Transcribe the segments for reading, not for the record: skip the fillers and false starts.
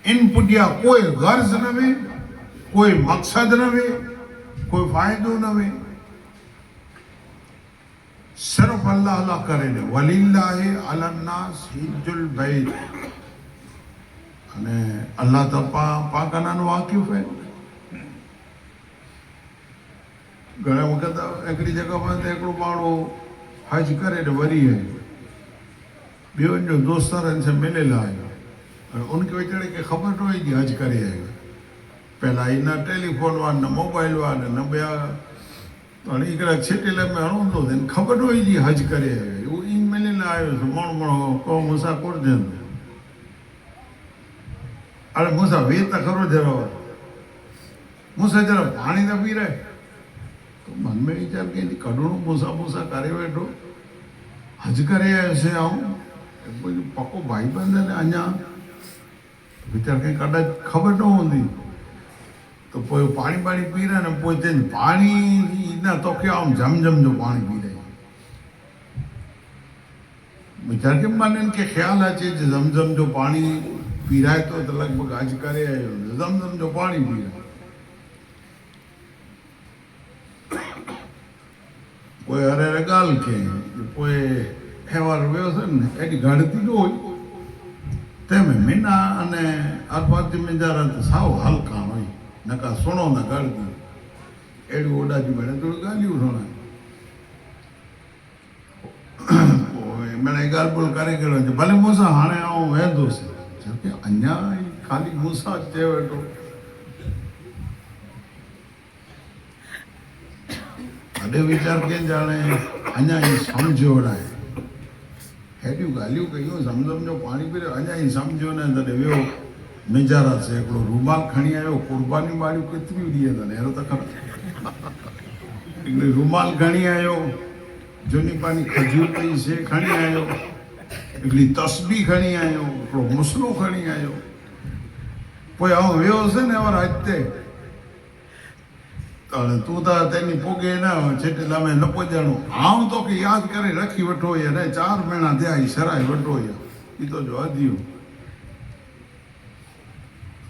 इन पुॼिया कोई गर्ज़ न वे, कोई मक़सद न वे, कोई फ़ाइदो न वे, सिर्फ अल्लाह अल्लाह करे ने वलिल्लाहि अलन्नास हिज्जुल बैत अने अल्लाह तो पाकनानो वाक़िफ़ है। घणे वक़्त हिकिड़ी जगह पर हिकिड़ो माण्हू हज करे ने वरी है ॿियो जो दोस्तारनि से मिलियल आयो और उनके वीचारे खे ख़बर न हुई कि हज करे आयो। पहला ही न टेलीफोन हुआ न मोबाइल हुआ न ॿिया हाणे हिकिड़ा छिटिल में हणंदो थियनि ख़बर न हुई कि हज करे आयो। उहो ईअं मिलियल आयो माण्हू माण्हू को मूंसां कुरजनि अरे मूंसां वेह त खरो जरो मूंसां जरा पाणी न पी रहे तो मन में वीचार कई कढणो मूंसां मूंसां करे वेठो हज करे आयोसीं आऊं पको भाई बंद ने अञा वीचार कई कॾहिं ख़बर न हूंदी तो पोइ पाणी पाणी पी रहे न पोइ चइनि पाणी न तोखे आऊं झमझम जो पाणी पी रही वीचार के माननि खे ख़्यालु अचे झमझम जो पाणी पीराए तो लगभग हज करे आयो ज़मज़म जो पानी पी रहा पोइ हर हर ॻाल्हि कयईं पोइ हेवार वियोसीं न एॾी घड़ती न हुई तंहिंमें मीना अने अरबाती मिंजारा त साओ हल्का हुई न का सुणो न घड़ती अहिड़ियूं ओॾाजियूं भेण थोरी ॻाल्हियूं सुणायूं पोइ मिड़ई ॻाल्हि ॿोल करे कहिड़ो भले मूंसां हाणे आऊं वेंदुसि जबकि अञा खाली मूंसां चए वेठो अॾे वीचार कयनि ॼाणे अञा ई सम्झो न आहे हेॾियूं ॻाल्हियूं कयूं ज़मज़म जो पाणी पी रहियो अञा ई सम्झो न तॾहिं वियो मिंजारा से हिकिड़ो रुमाल खणी आयो कुर्बानी वारियूं केतिरियूं ॾींहं अथनि अहिड़ो त ख़बर हिकिड़ी रुमाल खणी आयो झुनी पानी खजूर पई शइ खणी आयो हिकिड़ी तस्बी खणी आयो हिकिड़ो मुसलो खणी आयो पोइ आउं वियोसीं न और अॻिते त हाणे तूं त तेनी पोगे न छिटिला में न पुॼणो आउं तोखे यादि करे रखी वठो हुई अने 4 महीना थिया ई सराए वठो हुई ई तुंहिंजो हदियूं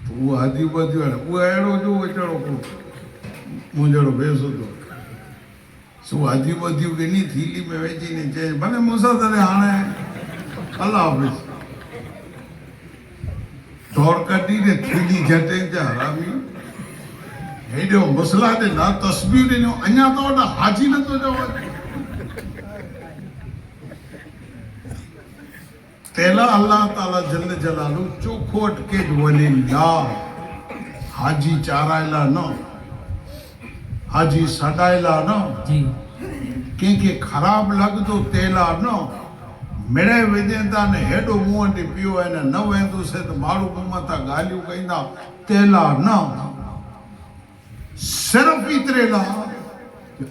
उहो हदियूं ॿधियूं आहिनि उहो अहिड़ो जो वीचारो मूं जहिड़ो बेसुधो सो हदियूं ॿधियूं ॾिनी थीली में विझी ने चई भले मूंसां तॾहिं हाणे अल्लाह हाफ़िज़ दौड़ कढी ने थीली झटे जा हरामी हेॾो मुसला ॾिना तस्बीर ॾिनो अञा त वॾा हाजी नथो चवां तेला अल्लाह ताला जल्ल जलालू चोखो अटके वलिल्लाह हाजी चारायला न हाजी सडायला न कंहिंखे ख़राब लॻंदो तेला न मिड़े विझनि था न हेॾो मूं वटि पियो आहे न वेंदुसि त माण्हू मूं मथां ॻाल्हियूं कंदा तेला न सिर्फ़ एतिरे लाइ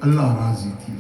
अल्लाह राज़ी थी